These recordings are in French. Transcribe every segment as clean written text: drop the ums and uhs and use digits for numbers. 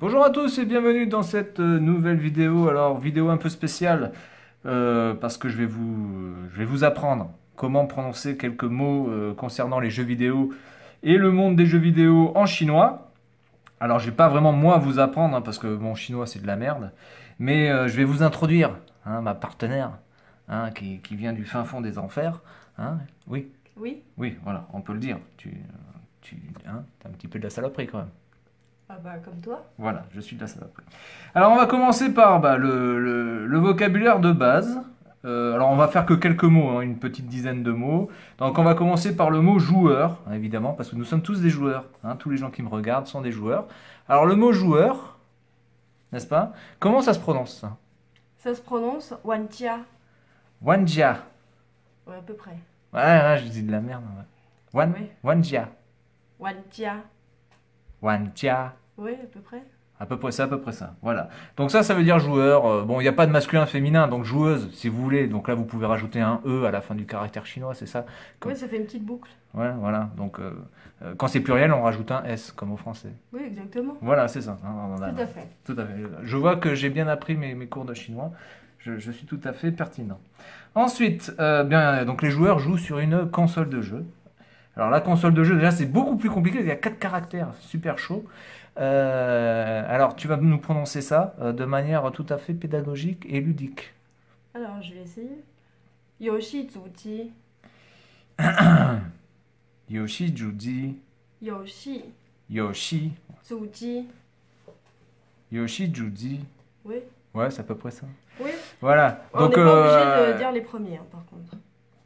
Bonjour à tous et bienvenue dans cette nouvelle vidéo. Alors, vidéo un peu spéciale parce que je vais vous apprendre comment prononcer quelques mots concernant les jeux vidéo et le monde des jeux vidéo en chinois. Alors, je vais pas vraiment moi vous apprendre parce que mon chinois c'est de la merde, mais je vais vous introduire ma partenaire qui vient du fin fond des enfers. Oui, Oui. oui, voilà, on peut le dire. T'as un petit peu de la saloperie quand même. Ah bah comme toi. Voilà, je suis de la saloperie. Alors on va commencer par le vocabulaire de base. Alors on va faire que quelques mots, une petite dizaine de mots. Donc on va commencer par le mot joueur, évidemment, parce que nous sommes tous des joueurs. Tous les gens qui me regardent sont des joueurs. Alors le mot joueur, n'est-ce pas? Comment ça se prononce ça? Ça se prononce Wanjia. Wanjia. Ouais, à peu près. Ouais, je dis de la merde. Ouais. Oui. Wanjia. Wanjia. Wanjia. Oui, à peu près. C'est à peu près ça. Voilà. Donc ça veut dire joueur. Bon, il n'y a pas de masculin féminin, donc joueuse, si vous voulez. Donc là, vous pouvez rajouter un E à la fin du caractère chinois, c'est ça? Oui, ça fait une petite boucle. Ouais, voilà. Donc quand c'est pluriel, on rajoute un S, comme au français. Oui, exactement. Voilà, c'est ça. Tout à fait. Tout à fait. Je vois que j'ai bien appris mes cours de chinois. Je suis tout à fait pertinent. Ensuite, donc les joueurs jouent sur une console de jeu. Alors la console de jeu, déjà, c'est beaucoup plus compliqué. Il y a 4 caractères, super chaud. Alors, tu vas nous prononcer ça de manière tout à fait pédagogique et ludique. Alors, je vais essayer. Yoshi Zuji. Yoshi, Juji, Yoshi Yoshi, Zuji. Yoshi, Juji. Oui. Ouais, c'est à peu près ça. Oui. Voilà. On n'est pas obligé de dire les premiers, par contre.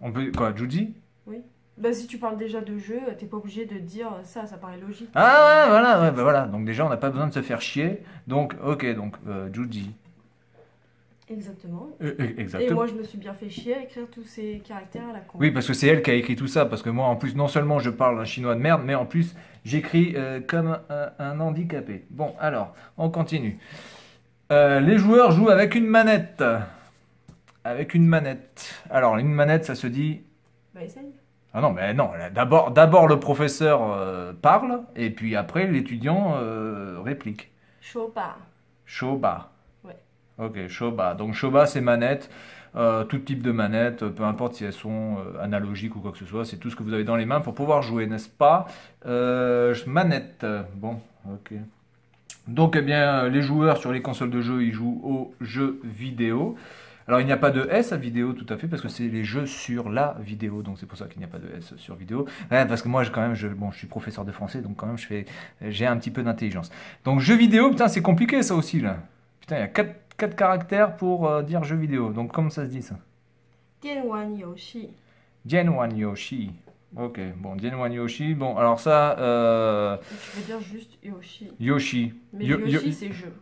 On peut quoi, Juji? Oui. Bah si tu parles déjà de jeu, t'es pas obligé de dire ça, ça paraît logique. Ah ouais, voilà, ouais, bah voilà. Donc déjà, on n'a pas besoin de se faire chier. Donc, ok, donc Juji. Exactement. Et Exactement. moi, je me suis bien fait chier à écrire tous ces caractères à la con. Oui, parce que c'est elle qui a écrit tout ça. Parce que moi, en plus, non seulement je parle un chinois de merde, mais en plus, j'écris comme un handicapé. Bon, alors, on continue. Les joueurs jouent avec une manette. Avec une manette. Alors, une manette, ça se dit... Bah essaye. Ah non, mais non. D'abord le professeur parle, et puis après, l'étudiant réplique. Shoba. Shoba. Ouais. Ok, Shoba. Donc Shoba, c'est manette. Tout type de manette, peu importe si elles sont analogiques ou quoi que ce soit, c'est tout ce que vous avez dans les mains pour pouvoir jouer, n'est-ce pas? Manette. Bon, ok. Donc, eh bien, les joueurs sur les consoles de jeu, ils jouent aux jeux vidéo. Alors, il n'y a pas de S à vidéo, tout à fait, parce que c'est les jeux sur la vidéo. Donc, c'est pour ça qu'il n'y a pas de S sur vidéo. Ouais, parce que moi, quand même, je suis professeur de français, donc quand même, j'ai un petit peu d'intelligence. Donc, jeux vidéo, putain, c'est compliqué, ça aussi, là. Putain, il y a 4 caractères pour dire jeux vidéo. Donc, comment ça se dit, ça? Dianwan Yoshi. Jianwan Yoshi. Ok, bon, Jianwan Yoshi. Bon, alors ça, Tu veux dire juste Yoshi. Yoshi. Mais Yoshi, c'est jeu.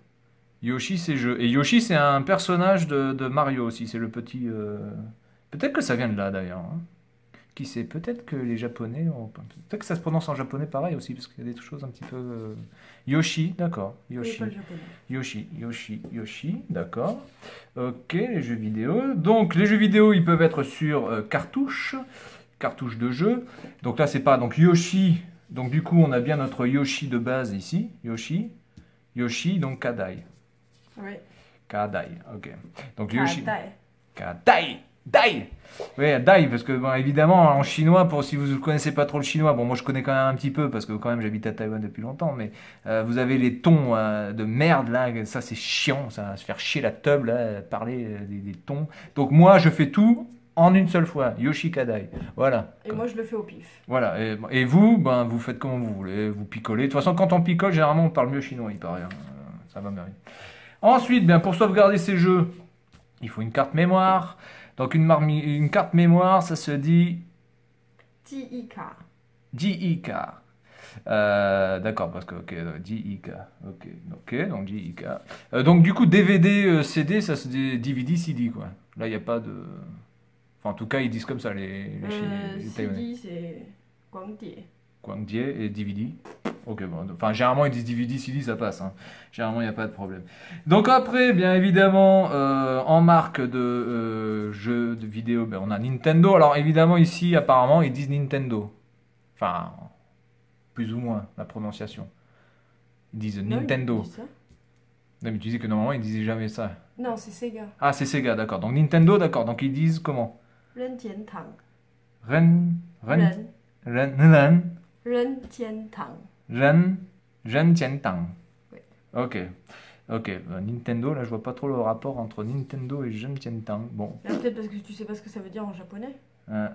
Yoshi, c'est jeu. Et Yoshi, c'est un personnage de Mario aussi. C'est le petit. Peut-être que ça vient de là d'ailleurs. Qui sait? Peut-être que les Japonais. Peut-être que ça se prononce en japonais pareil aussi, parce qu'il y a des choses un petit peu. Yoshi, d'accord. Oui, Yoshi. pas le japonais. Yoshi, d'accord. Ok, les jeux vidéo. Donc, les jeux vidéo, ils peuvent être sur cartouche de jeu. Donc là, c'est pas. Donc, Yoshi. Donc, du coup, on a bien notre Yoshi de base ici. Yoshi, donc Kadai. Oui. Kadai, ok. Donc Yoshi. Kadai. Kadai. Dai. Oui, Dai, parce que bon, évidemment, en chinois, si vous ne connaissez pas trop le chinois, bon, moi je connais quand même un petit peu, parce que quand même j'habite à Taïwan depuis longtemps, mais vous avez les tons de merde là, ça c'est chiant, ça va se faire chier la teub là, parler des tons. Donc moi je fais tout en une seule fois, Yoshi Kadai. Voilà. Et moi, je le fais au pif. Voilà. Et vous, ben, vous faites comme vous voulez, vous picolez. De toute façon, quand on picole, généralement on parle mieux chinois, il paraît. Ça va mieux. Ensuite, bien, pour sauvegarder ces jeux, il faut une carte mémoire. Donc une carte mémoire, ça se dit TIK. JIK. D'accord, parce que ok, JIK. Ok, donc JIK. Donc du coup, DVD, CD, ça se dit DVD, CD quoi. Là, il n'y a pas de. Enfin, en tout cas, ils disent comme ça les Taïwanais. CD, c'est Guangdié. Guangdie et DVD. Ok, bon. Enfin, généralement, ils disent DVD, CD, ça passe. Généralement, il n'y a pas de problème. Donc après, bien évidemment, en marque de jeux de vidéo, ben, on a Nintendo. Alors évidemment, ici, apparemment, ils disent Nintendo. Enfin, plus ou moins, la prononciation. Ils disent Non, Nintendo. il dit ça. Non, mais tu dis que normalement, ils disaient jamais ça. Non, c'est Sega. Ah, c'est Sega, d'accord. Donc Nintendo, d'accord. Donc ils disent comment? 任天堂 Ren, Ren, 人 Ren, Ren, 任天堂 Ren, Ren Tian Tang. Oui. Ok. Ok. Nintendo, là, je vois pas trop le rapport entre Nintendo et Ren Tian Tang. Bon. Là, peut-être parce que tu sais pas ce que ça veut dire en japonais. Ouais.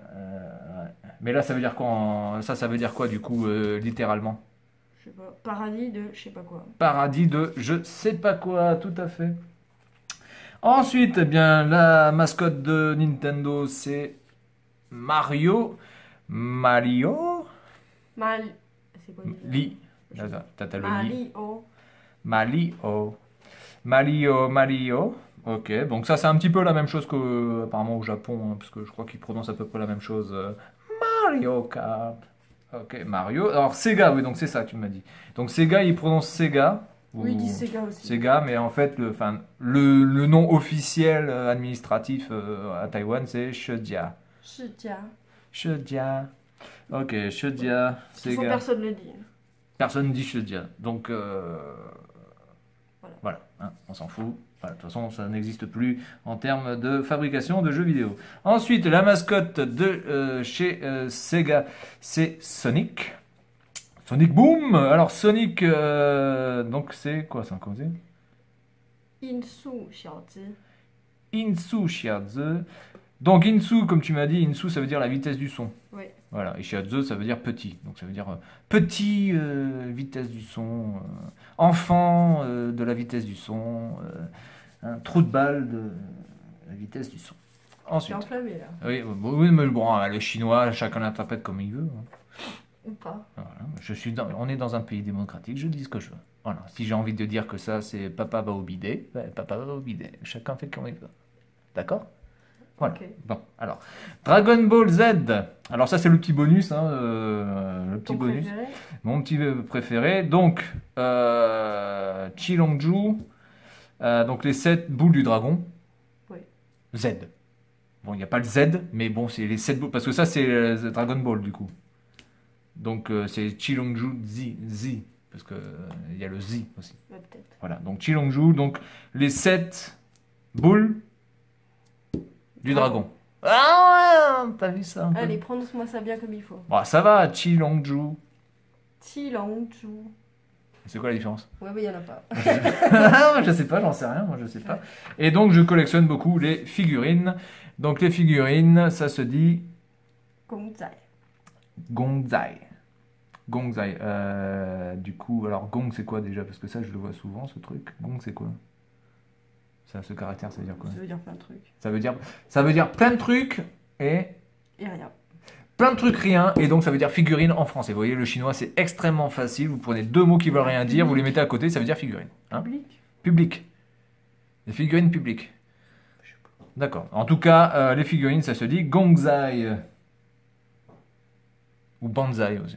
Mais là, ça veut dire quoi ça veut dire quoi, du coup, littéralement? Je sais pas. Paradis de je sais pas quoi. Paradis de je sais pas quoi, tout à fait. Ensuite, eh bien, la mascotte de Nintendo, c'est Mario. Mario? Mal. C'est quoi déjà Li. Je- D'accord, t'as le li. Mario. Mario. Mario. Ok, donc ça, c'est un petit peu la même chose que, apparemment, au Japon, hein, parce que je crois qu'ils prononcent à peu près la même chose. Mario Kart. Ok, Mario. Alors, Sega, oui, donc c'est ça que tu m'as dit. Donc, Sega, ils prononcent Sega. Oui, il dit Ou Sega aussi. Sega, mais en fait, le nom officiel administratif à Taïwan, c'est Shedia. 世家。 Shedia. Ok, Shedia, De toute façon, Sega. personne le dit. Personne ne dit Shedia. Donc, Voilà. voilà, hein, on s'en fout. Voilà, de toute façon, ça n'existe plus en termes de fabrication de jeux vidéo. Ensuite, la mascotte de chez Sega, c'est Sonic. Sonic Boom! Alors, Sonic, donc c'est quoi ça, comment c'est? 音速小子。 Insu Shiaze. Donc, Insu, comme tu m'as dit, Insu, ça veut dire la vitesse du son. Oui. Voilà, et Shiaze, ça veut dire petit. Donc, ça veut dire petit, vitesse du son, enfant de la vitesse du son, un trou de balle de la vitesse du son. T'es Ensuite, enflammé là. oui, oui, mais bon, le chinois, chacun l'interprète comme il veut, hein. Ou pas. Voilà, on est dans un pays démocratique, je dis ce que je veux. Voilà, si j'ai envie de dire que ça, c'est papa va au bidet, ben, papa va au bidet. Chacun fait comme il veut. D'accord? Voilà. Ok. Bon, alors, Dragon Ball Z. Alors ça, c'est le petit bonus, hein, le petit Ton bonus. préféré? Mon petit préféré. Donc, Chilongju, donc les 7 boules du dragon. Oui. Z. Bon, il n'y a pas le Z, mais bon, c'est les 7 boules, parce que ça, c'est Dragon Ball, du coup. Donc, c'est Chilongju Z, parce que il y a le Z aussi. Ouais, peut-être. Voilà, donc Chilongju, donc les 7 boules du dragon. Ah, t'as vu ça un peu? Allez, prononce-moi ça bien comme il faut. Bon, ça va, Chilongju. Chilongju. C'est quoi la différence? Ouais, mais il y en a pas. Je sais pas, j'en sais rien, moi je sais pas. Et donc je collectionne beaucoup les figurines. Donc les figurines, ça se dit Gongzai. Gongzai. Gongzai. Du coup, alors gong c'est quoi déjà? Parce que ça je le vois souvent ce truc. Gong c'est quoi? Ça, ce caractère, ça veut dire quoi? Ça veut dire plein de trucs. Ça veut dire plein de trucs et Et rien. plein de trucs rien, et donc ça veut dire figurine en français. Vous voyez, le chinois c'est extrêmement facile. Vous prenez deux mots qui veulent rien dire, vous les mettez à côté, ça veut dire figurine. Hein? Public. Public. Les figurines publiques. Je sais pas. D'accord. En tout cas, les figurines, ça se dit gongzai. Ou banzai aussi.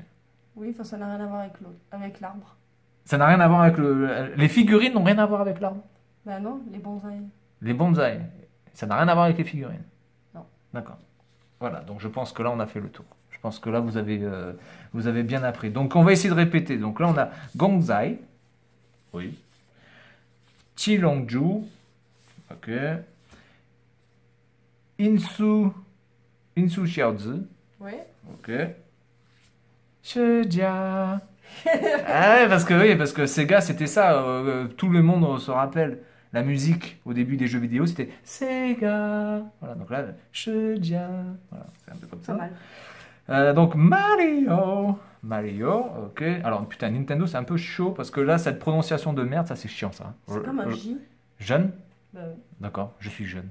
Oui, enfin, ça n'a rien à voir avec l'autre, avec l'arbre. Ça n'a rien à voir avec le... Les figurines n'ont rien à voir avec l'arbre. Bah non, les bonsaïs. Les bonsaïs, ça n'a rien à voir avec les figurines. Non. D'accord. Voilà, donc je pense que là, on a fait le tour. Je pense que là, vous avez bien appris. Donc, on va essayer de répéter. Donc là, on a gongzai. Oui. Chilongju. Ok. Insu Xiaozi. Ouais. Ok. Shijia. Ah ouais, parce que Sega, c'était ça. Tout le monde se rappelle. La musique au début des jeux vidéo, c'était Sega. Voilà, donc là, Shijia. Voilà, c'est un peu comme Pas ça. mal. Donc Mario. Mario, ok. Alors, putain, Nintendo, c'est un peu chaud parce que là, cette prononciation de merde, ça, c'est chiant, ça. C'est comme un J. Jeune? Bah oui. D'accord, je suis jeune.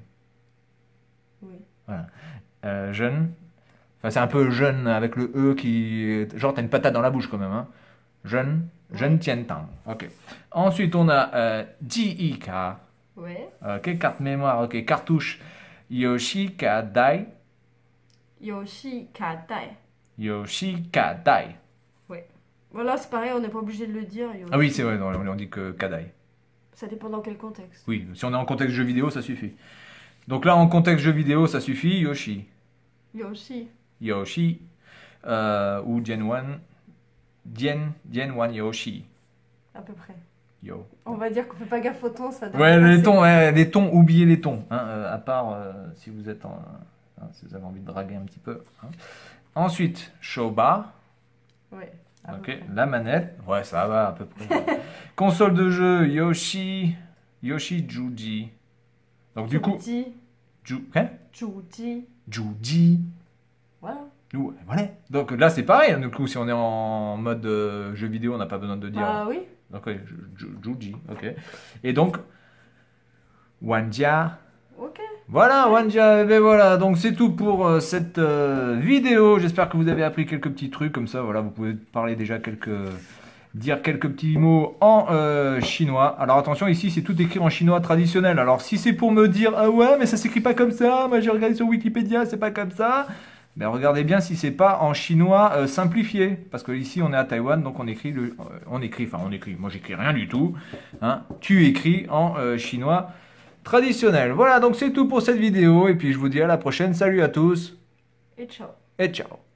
Oui. Voilà. Jeune. Enfin, c'est un peu jeune avec le E qui. Genre, t'as une patate dans la bouche quand même. Hein. Jeune. Jeune Tien Tang. Ok. Ensuite, on a JIK. Ouais. Ok, carte mémoire. Ok, cartouche. Yoshika Dai. Yoshi Kadai. Yoshika Dai. Ouais. Voilà, c'est pareil, on n'est pas obligé de le dire. Yoshi. Ah oui, c'est vrai, non, on dit que Kadai. Ça dépend dans quel contexte. Oui, si on est en contexte jeu vidéo, ça suffit. Donc là, en contexte jeu vidéo, ça suffit. Yoshi. Yoshi. Yoshi. Ou Dian Wan. Dian Wan Yoshi. À peu près. Yo. On va dire qu'on fait pas gaffe aux tons, ça doit Ouais, passer. les tons, oubliez les tons. Hein, à part si vous êtes si vous avez envie de draguer un petit peu. Hein. Ensuite, Shoba. Ouais. à peu Ok, près. la manette. Ouais, ça va à peu près. Console de jeu, Yoshi Juji. Donc du coup, Juji. Hein? Juji. Juji. Voilà. Voilà. Donc là, c'est pareil. Du coup, si on est en mode jeu vidéo, on n'a pas besoin de dire. Ah oui. Donc, ouais, Juji. Ok. Et donc, Wanja. Ok. Voilà, Wanja. Et ben voilà. Donc, c'est tout pour cette vidéo. J'espère que vous avez appris quelques petits trucs. Comme ça, voilà, vous pouvez parler déjà dire quelques petits mots en chinois. Alors attention, ici c'est tout écrit en chinois traditionnel. Alors si c'est pour me dire ah ouais mais ça s'écrit pas comme ça, moi j'ai regardé sur Wikipédia, c'est pas comme ça. Ben regardez bien si c'est pas en chinois simplifié, parce que ici on est à Taïwan, donc on écrit moi j'écris rien du tout. Hein. Tu écris en chinois traditionnel. Voilà, donc c'est tout pour cette vidéo et puis je vous dis à la prochaine. Salut à tous Et ciao. et ciao.